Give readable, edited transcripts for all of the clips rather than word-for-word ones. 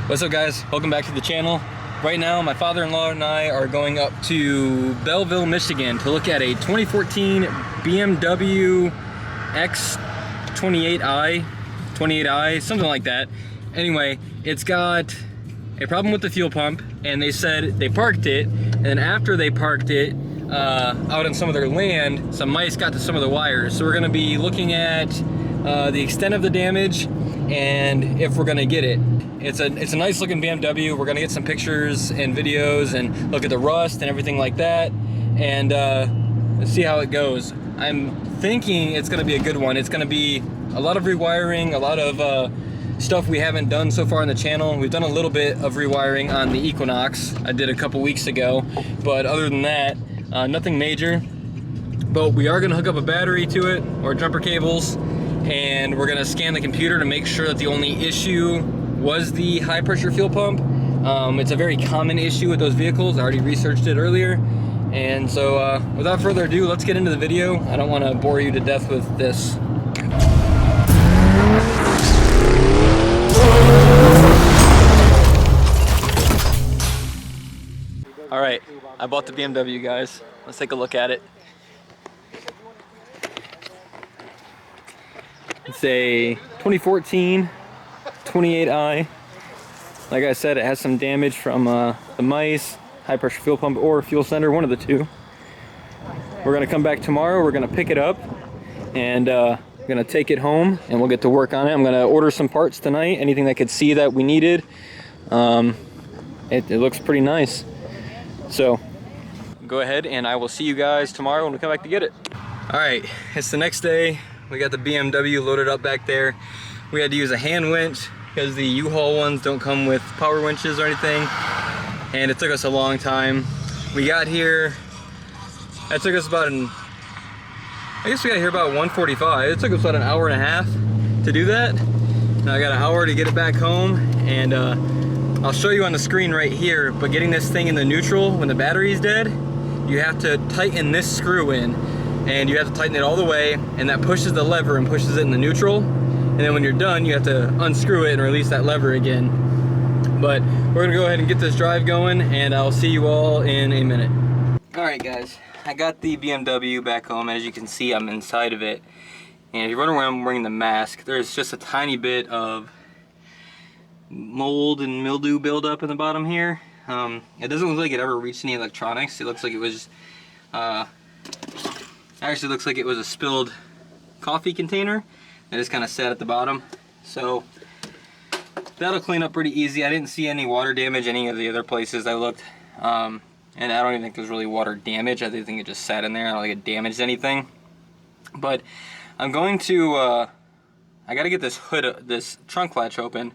What's up, guys? Welcome back to the channel. Right now my father-in-law and I are going up to Belleville, Michigan to look at a 2014 BMW X28i, something like that. Anyway, it's got a problem with the fuel pump, and they said they parked it, and then after they parked it out on some of their land, some mice got to some of the wires. So we're going to be looking at the extent of the damage and if we're going to get it. It's a nice looking BMW. We're going to get some pictures and videos and look at the rust and everything like that, and see how it goes. I'm thinking it's going to be a good one. It's going to be a lot of rewiring, a lot of stuff we haven't done so far on the channel. We've done a little bit of rewiring on the Equinox. I did a couple weeks ago, but other than that, nothing major. But we are going to hook up a battery to it, or jumper cables, and we're going to scan the computer to make sure that the only issue was the high pressure fuel pump. It's a very common issue with those vehicles. I already researched it earlier. And so without further ado, let's get into the video. I don't want to bore you to death with this. All right, I bought the BMW, guys. Let's take a look at it. It's a 2014 28i. Like I said, it has some damage from the mice, high pressure fuel pump, or fuel sender, one of the two. We're gonna come back tomorrow, we're gonna pick it up, and we're gonna take it home, and we'll get to work on it. I'm gonna order some parts tonight, anything that could see that we needed. It looks pretty nice. So, go ahead, and I will see you guys tomorrow when we come back to get it. All right, it's the next day. We got the BMW loaded up back there. We had to use a hand winch because the U-Haul ones don't come with power winches or anything. And it took us a long time. We got here, that took us about I guess we got here about 1:45. It took us about an hour and a half to do that. Now I got an hour to get it back home, and I'll show you on the screen right here, but getting this thing in the neutral when the battery's dead, you have to tighten this screw in, and you have to tighten it all the way, and that pushes the lever and pushes it in the neutral. And then when you're done, you have to unscrew it and release that lever again. But we're gonna go ahead and get this drive going, and I'll see you all in a minute. All right, guys, I got the BMW back home. As you can see, I'm inside of it. And if you're wondering why I'm wearing the mask, there's just a tiny bit of mold and mildew buildup in the bottom here. It doesn't look like it ever reached any electronics. It looks like it was actually looks like it was a spilled coffee container that just kind of sat at the bottom. So that'll clean up pretty easy. I didn't see any water damage any of the other places I looked, and I don't even think there's really water damage. I think it just sat in there. I don't think it damaged anything. But I'm going to I gotta get this hood, this trunk latch open,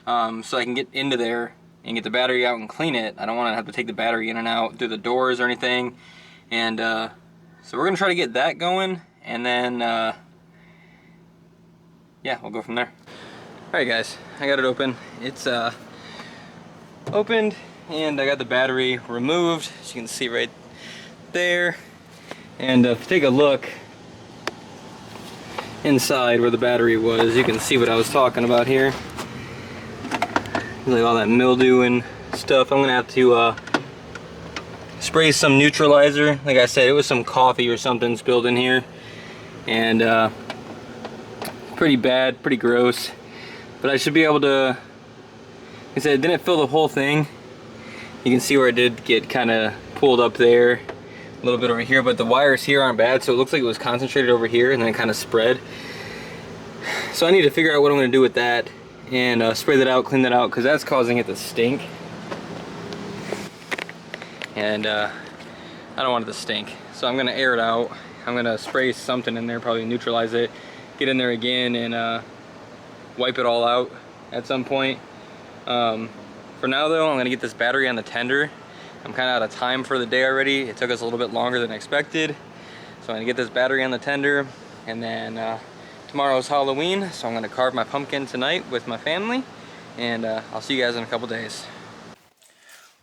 so I can get into there and get the battery out and clean it. I don't want to have to take the battery in and out through the doors or anything. And so we're gonna try to get that going, and then yeah, we'll go from there. All right, guys, I got it open. It's opened, and I got the battery removed, as you can see right there. And if you take a look inside where the battery was, you can see what I was talking about here. Like all that mildew and stuff. I'm gonna have to spray some neutralizer. Like I said, it was some coffee or something spilled in here, and pretty bad, pretty gross. But I should be able to, like I said, it didn't fill the whole thing. You can see where it did get kind of pulled up there, a little bit over here, but the wires here aren't bad, so it looks like it was concentrated over here and then it kind of spread. So I need to figure out what I'm going to do with that, and spray that out, clean that out, because that's causing it to stink. And I don't want it to stink, so I'm going to air it out. I'm going to spray something in there, probably neutralize it, get in there again, and wipe it all out at some point. For now though, I'm gonna get this battery on the tender. I'm kind of out of time for the day already. It took us a little bit longer than expected. So I'm gonna get this battery on the tender, and then tomorrow's Halloween, so I'm gonna carve my pumpkin tonight with my family, and I'll see you guys in a couple days.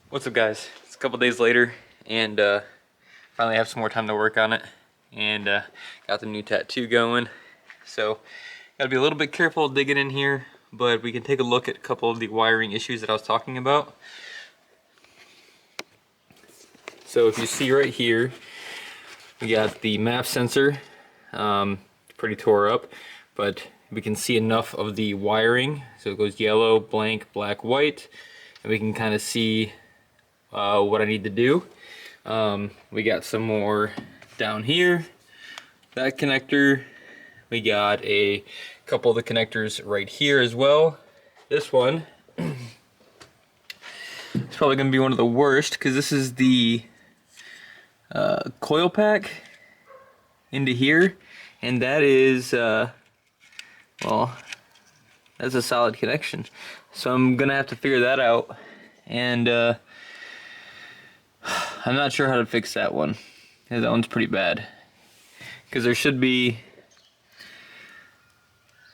What's up, guys? It's a couple days later, and finally have some more time to work on it, and got the new tattoo going. So gotta be a little bit careful digging in here but we can take a look at a couple of the wiring issues that I was talking about. So if you see right here, we got the map sensor, pretty tore up, but we can see enough of the wiring. So it goes yellow, blank, black, white, and we can kind of see what I need to do. We got some more down here, that connector. We got a couple of the connectors right here as well. This one is probably going to be one of the worst because this is the coil pack into here, and that is well, that's a solid connection, so I'm gonna have to figure that out, and I'm not sure how to fix that one. Yeah, that one's pretty bad because there should be,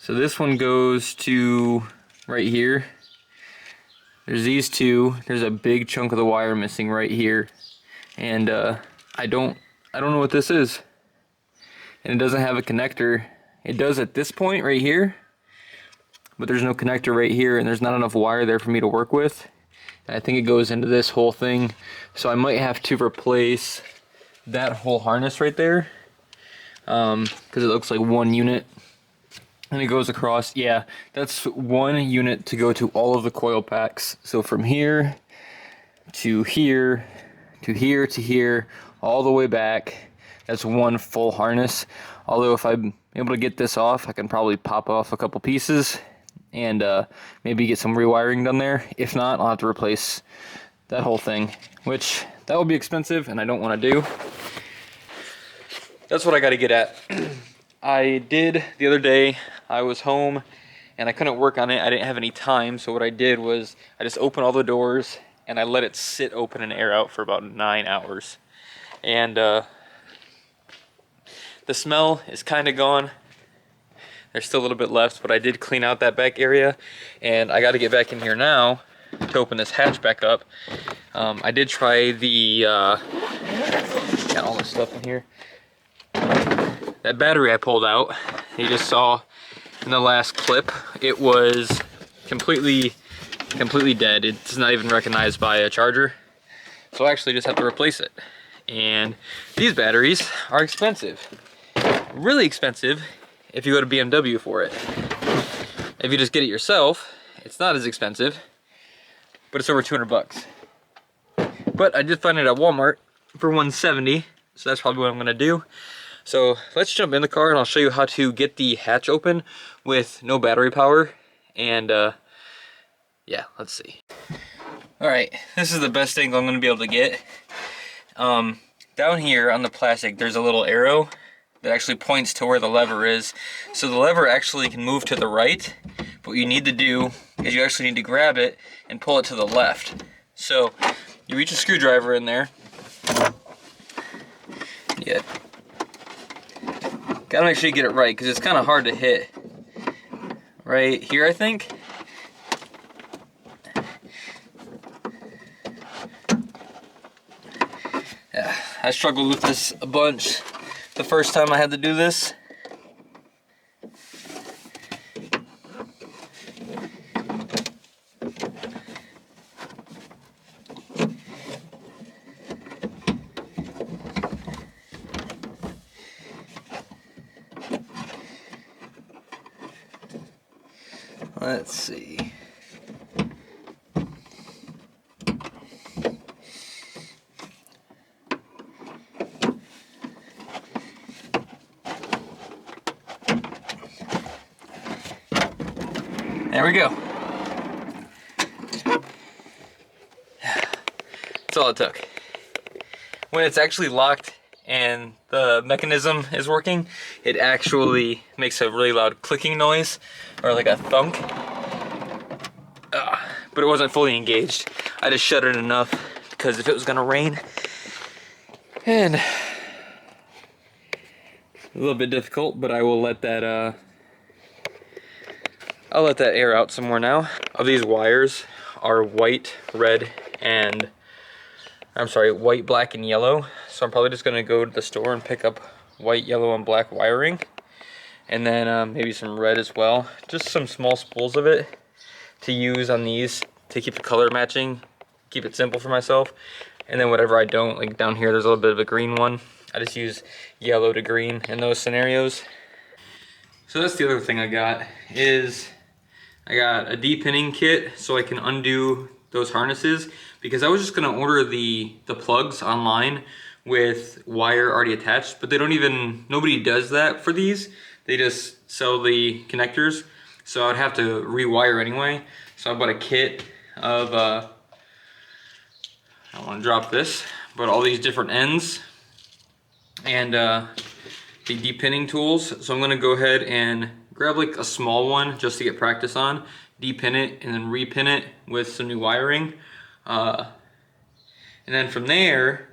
so this one goes to right here. There's these two. There's a big chunk of the wire missing right here, and I don't know what this is, and it doesn't have a connector. It does at this point right here, but there's no connector right here, and there's not enough wire there for me to work with. And I think it goes into this whole thing, so I might have to replace that whole harness right there, because it looks like one unit, and it goes across. Yeah, that's one unit to go to all of the coil packs. So from here to here to here to here, all the way back, that's one full harness. Although if I'm able to get this off, I can probably pop off a couple pieces and maybe get some rewiring done there. If not, I'll have to replace that whole thing, which that will be expensive and I don't want to do. That's what I got to get at. I did the other day, I was home and I couldn't work on it. I didn't have any time, so what I did was I just opened all the doors and I let it sit open and air out for about 9 hours. And the smell is kind of gone. There's still a little bit left, but I did clean out that back area, and I got to get back in here now to open this hatch back up. I did try the got all this stuff in here. That battery I pulled out, you just saw in the last clip, it was completely dead. It's not even recognized by a charger, so I actually just have to replace it. And these batteries are expensive. Really expensive if you go to BMW for it. If you just get it yourself, it's not as expensive, but it's over 200 bucks. But I did find it at Walmart for 170, so that's probably what I'm gonna do. So let's jump in the car and I'll show you how to get the hatch open with no battery power. And yeah, let's see. All right, this is the best angle I'm gonna be able to get. Down here on the plastic, there's a little arrow that actually points to where the lever is. So the lever actually can move to the right, but what you need to do is you actually need to grab it and pull it to the left. So you reach a screwdriver in there. Yeah. Gotta make sure you get it right, because it's kind of hard to hit. Right here, I think. Yeah, I struggled with this a bunch the first time I had to do this. Let's see. There we go. That's all it took. When it's actually locked and the mechanism is working, it actually makes a really loud clicking noise, or like a thunk. But it wasn't fully engaged. I just shut it enough because if it was gonna rain, and a little bit difficult, but I will let that I'll let that air out some more now. Of these wires are white, red, and white, black, and yellow. So I'm probably just gonna go to the store and pick up white, yellow, and black wiring. and then maybe some red as well. Just some small spools of it to use on these to keep the color matching, keep it simple for myself. And then whatever I don't, like down here there's a little bit of a green one. I just use yellow to green in those scenarios. So that's the other thing I got, is I got a depinning kit so I can undo those harnesses, because I was just gonna order the plugs online with wire already attached, but they don't even, nobody does that for these. They just sell the connectors, so I'd have to rewire anyway. So I bought a kit of, I don't wanna drop this, but all these different ends and the depinning tools. So I'm gonna go ahead and grab like a small one just to get practice on, depin it, and then repin it with some new wiring. And then from there,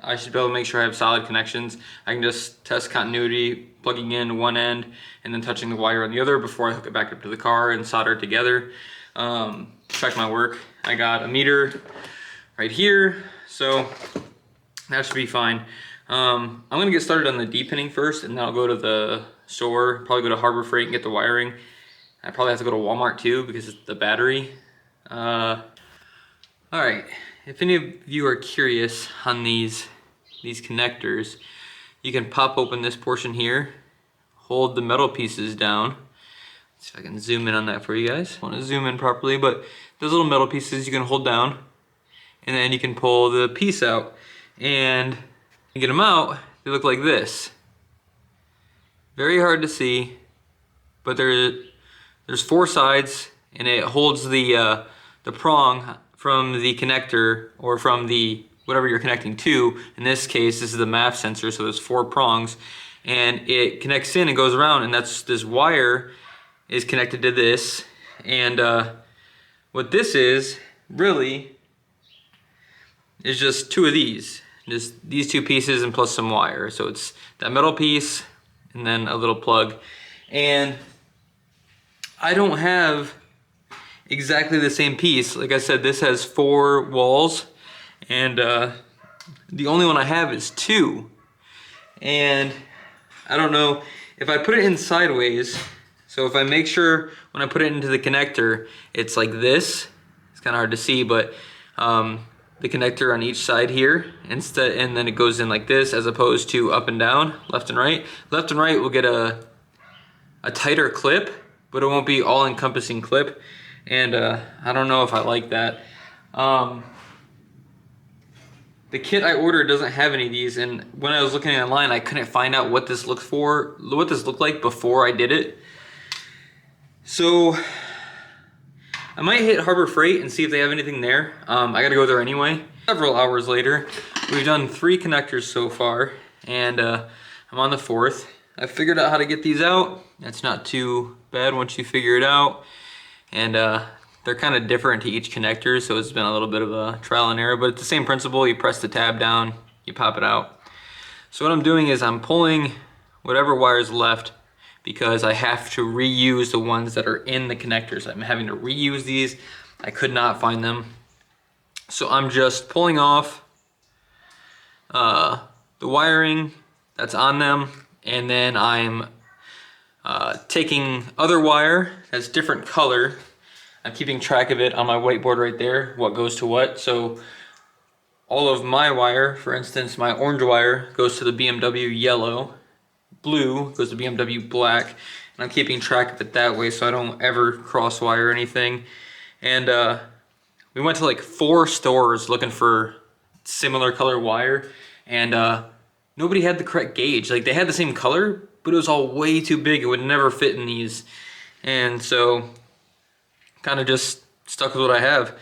I should be able to make sure I have solid connections. I can just test continuity, plugging in one end and then touching the wire on the other before I hook it back up to the car and solder it together. Check my work. I got a meter right here, so that should be fine. I'm gonna get started on the depinning first, and then I'll go to the store, probably go to Harbor Freight and get the wiring. I probably have to go to Walmart too because it's the battery. All right, if any of you are curious on these connectors, you can pop open this portion here, hold the metal pieces down. Let's see if I can zoom in on that for you guys. I want to zoom in properly, but those little metal pieces you can hold down, and then you can pull the piece out, and you get them out, they look like this. Very hard to see, but there's 4 sides, and it holds the prong from the connector, or from the whatever you're connecting to. In this case, this is the MAF sensor, so there's 4 prongs, and it connects in and goes around, and that's this wire is connected to this. And what this is really is just 2 of these. Just these 2 pieces and plus some wire. So it's that metal piece and then a little plug. And I don't have exactly the same piece. Like I said, this has 4 walls, and the only one I have is 2. And I don't know if I put it in sideways. So if I make sure when I put it into the connector, it's like this. It's kind of hard to see, but the connector on each side here instead, and then it goes in like this, as opposed to up and down, left and right. Left and right will get a tighter clip, but it won't be all encompassing clip. And I don't know if I like that. The kit I ordered doesn't have any of these, and when I was looking online, I couldn't find out what this looked like before I did it. So I might hit Harbor Freight and see if they have anything there. I gotta go there anyway. Several hours later, we've done 3 connectors so far, and I'm on the 4th. I figured out how to get these out. It's not too bad once you figure it out. And they're kind of different to each connector, so it's been a little bit of a trial and error, but it's the same principle. You press the tab down, you pop it out. So what I'm doing is I'm pulling whatever wire's left, because I have to reuse the ones that are in the connectors. I'm having to reuse these. I could not find them. So I'm just pulling off the wiring that's on them, and then I'm taking other wire that's different color. I'm keeping track of it on my whiteboard right there, what goes to what. So all of my wire, for instance, my orange wire goes to the BMW yellow, blue goes to BMW black, and I'm keeping track of it that way so I don't ever cross wire anything. And we went to like 4 stores looking for similar color wire, and nobody had the correct gauge. Like, they had the same color, but it was all way too big. It would never fit in these. And so kind of just stuck with what I have.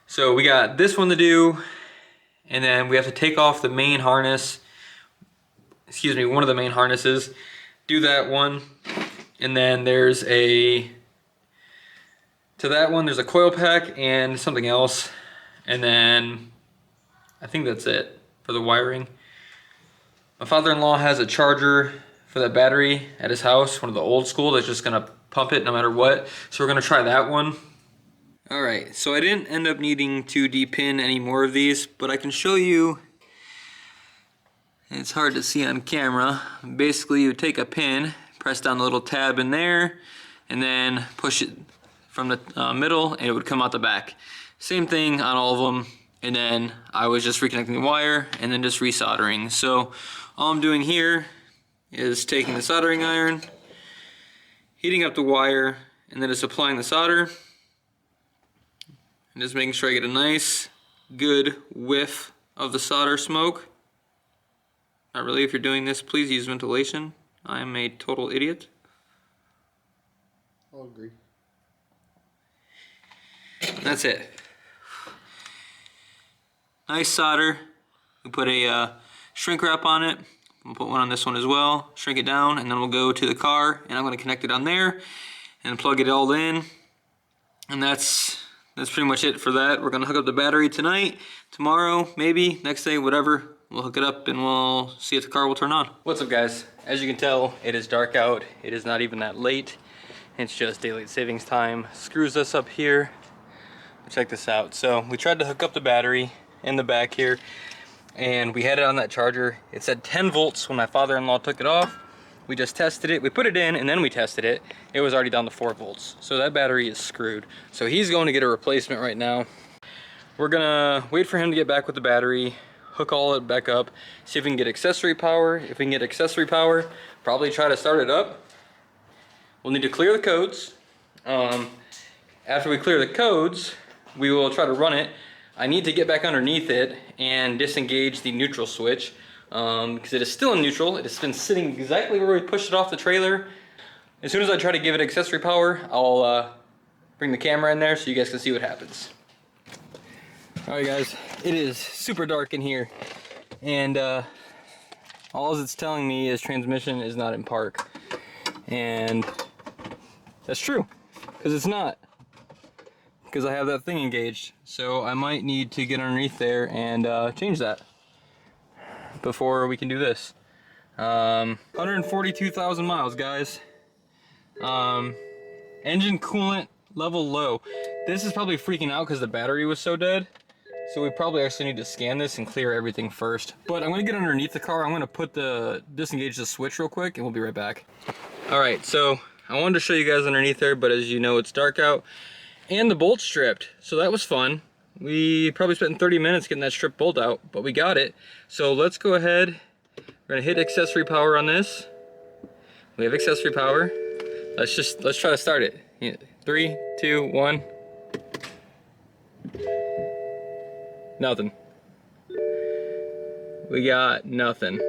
So we got this one to do, and then we have to take off the main harness, one of the main harnesses, do that one, and then there's to that one there's a coil pack and something else, and then I think that's it for the wiring. My father-in-law has a charger for that battery at his house, one of the old school that's just gonna pump it no matter what, so we're gonna try that one. Alright, so I didn't end up needing to depin any more of these, but I can show you. It's hard to see on camera. Basically, you take a pin, press down the little tab in there, and then push it from the middle, and it would come out the back. Same thing on all of them, and then I was just reconnecting the wire and then just resoldering. So all I'm doing here is taking the soldering iron, heating up the wire, and then just applying the solder, and just making sure I get a nice, good whiff of the solder smoke. Not really, if you're doing this, please use ventilation. I am a total idiot. I'll agree. And that's it. Nice solder. We put a shrink wrap on it. We'll put one on this one as well. Shrink it down, and then we'll go to the car, and I'm going to connect it on there and plug it all in. And that's pretty much it for that. We're going to hook up the battery tonight, tomorrow, maybe, next day, whatever. We'll hook it up and we'll see if the car will turn on. What's up, guys? As you can tell, it is dark out. It is not even that late. It's just daylight savings time. Screws us up here. Check this out. So we tried to hook up the battery in the back here, and we had it on that charger. It said 10 volts when my father-in-law took it off. We just tested it. We put it in and then we tested it. It was already down to 4 volts. So that battery is screwed. So he's going to get a replacement right now. We're gonna wait for him to get back with the battery, hook all it back up, see if we can get accessory power. If we can get accessory power, probably try to start it up. We'll need to clear the codes. After we clear the codes, we will try to run it. I need to get back underneath it and disengage the neutral switch because it is still in neutral. It has been sitting exactly where we pushed it off the trailer. As soon as I try to give it accessory power, I'll bring the camera in there so you guys can see what happens. Alright guys, it is super dark in here, and all it's telling me is transmission is not in park. And that's true, because it's not. Because I have that thing engaged. So I might need to get underneath there and change that before we can do this. 142,000 miles, guys. Engine coolant level low. This is probably freaking out because the battery was so dead. So we probably actually need to scan this and clear everything first. But I'm gonna get underneath the car. I'm gonna disengage the switch real quick, and we'll be right back. All right, so I wanted to show you guys underneath there, but as you know, it's dark out. And the bolt stripped, so that was fun. We probably spent 30 minutes getting that stripped bolt out, but we got it. So let's go ahead. We're gonna hit accessory power on this. We have accessory power. Let's try to start it. 3, 2, 1. Nothing. We got nothing.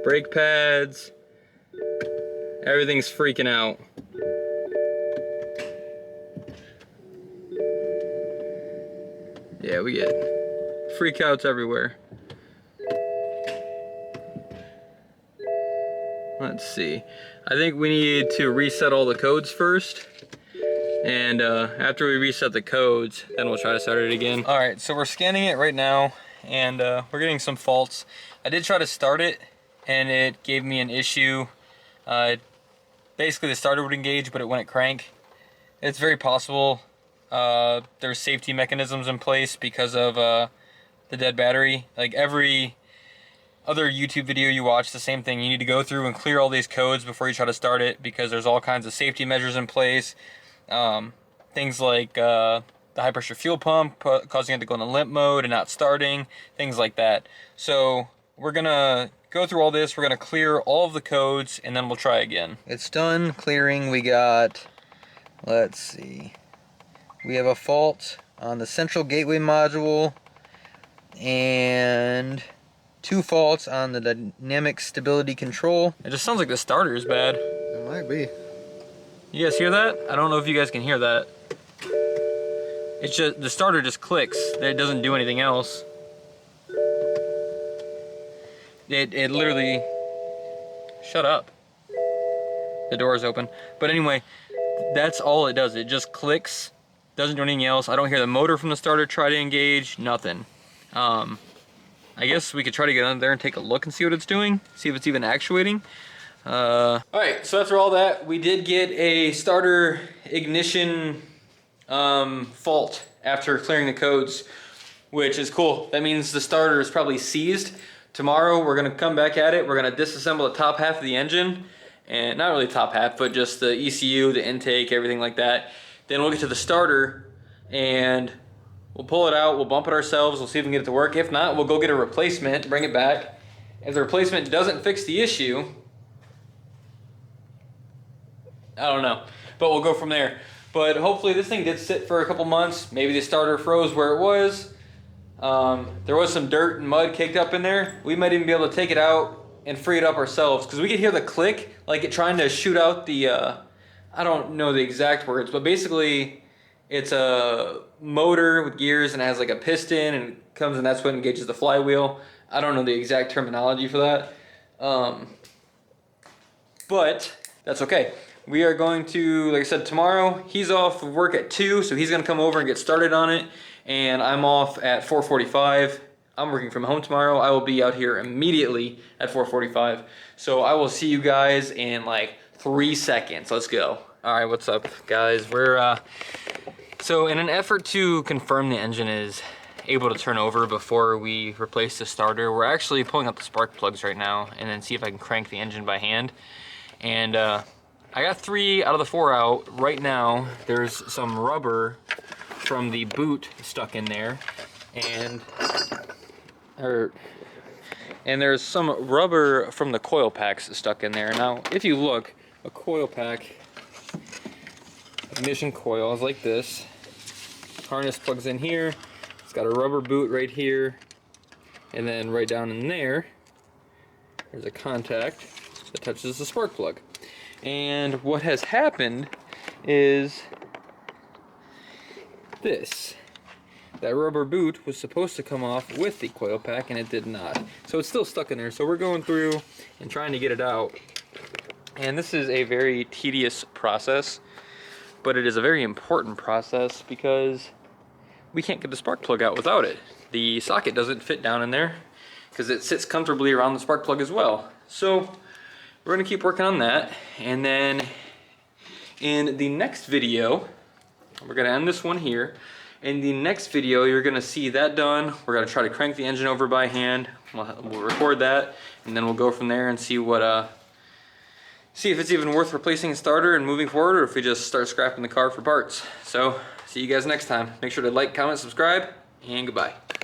Brake pads. Everything's freaking out. Yeah, we get freakouts everywhere. Let's see. I think we need to reset all the codes first. And after we reset the codes, then we'll try to start it again. All right, so we're scanning it right now, and we're getting some faults. I did try to start it, and it gave me an issue. Basically, the starter would engage, but it wouldn't crank. It's very possible there's safety mechanisms in place because of the dead battery. Like every other YouTube video you watch, the same thing. You need to go through and clear all these codes before you try to start it because there's all kinds of safety measures in place. Things like the high pressure fuel pump causing it to go into limp mode and not starting, things like that. So we're gonna go through all this, we're gonna clear all of the codes, and then we'll try again. It's done clearing. We got, let's see, we have a fault on the central gateway module and 2 faults on the dynamic stability control. It just sounds like the starter is bad. It might be. You guys hear that? I don't know if you guys can hear that. It's just, the starter just clicks. It doesn't do anything else. It literally, shut up. The door is open. But anyway, that's all it does. It just clicks, doesn't do anything else. I don't hear the motor from the starter try to engage, nothing. I guess we could try to get under there and take a look and see what it's doing, see if it's even actuating. Alright, so after all that, we did get a starter ignition fault after clearing the codes, which is cool. That means the starter is probably seized. Tomorrow we're gonna come back at it. We're gonna disassemble the top half of the engine, and not really top half, but just the ECU, the intake, everything like that. Then we'll get to the starter and we'll pull it out, we'll bump it ourselves, we'll see if we can get it to work. If not, we'll go get a replacement, bring it back. If the replacement doesn't fix the issue, I don't know, but we'll go from there. But hopefully this thing did sit for a couple months. Maybe the starter froze where it was. There was some dirt and mud caked up in there. We might even be able to take it out and free it up ourselves, because we could hear the click, like it trying to shoot out the, I don't know the exact words, but basically it's a motor with gears and it has like a piston and it comes, and that's what engages the flywheel. I don't know the exact terminology for that. But that's okay. We are going to, like I said, tomorrow, he's off of work at 2, so he's gonna come over and get started on it. And I'm off at 4:45. I'm working from home tomorrow. I will be out here immediately at 4:45. So I will see you guys in like 3 seconds. Let's go. All right, what's up, guys? We're, so in an effort to confirm the engine is able to turn over before we replace the starter, we're actually pulling out the spark plugs right now and then see if I can crank the engine by hand. And I got 3 out of the 4 out. Right now, there's some rubber from the boot stuck in there, and there's some rubber from the coil packs stuck in there. Now, if you look, a coil pack, ignition coil is like this. Harness plugs in here. It's got a rubber boot right here, and then right down in there, there's a contact that touches the spark plug. And what has happened is this. That rubber boot was supposed to come off with the coil pack, and it did not. So it's still stuck in there. So we're going through and trying to get it out. And this is a very tedious process, but it is a very important process because we can't get the spark plug out without it. The socket doesn't fit down in there because it sits comfortably around the spark plug as well. So we're gonna keep working on that. And then in the next video, we're gonna end this one here. In the next video, you're gonna see that done. We're gonna try to crank the engine over by hand. We'll record that, and then we'll go from there and see what, see if it's even worth replacing a starter and moving forward, or if we just start scrapping the car for parts. So, see you guys next time. Make sure to like, comment, subscribe, and goodbye.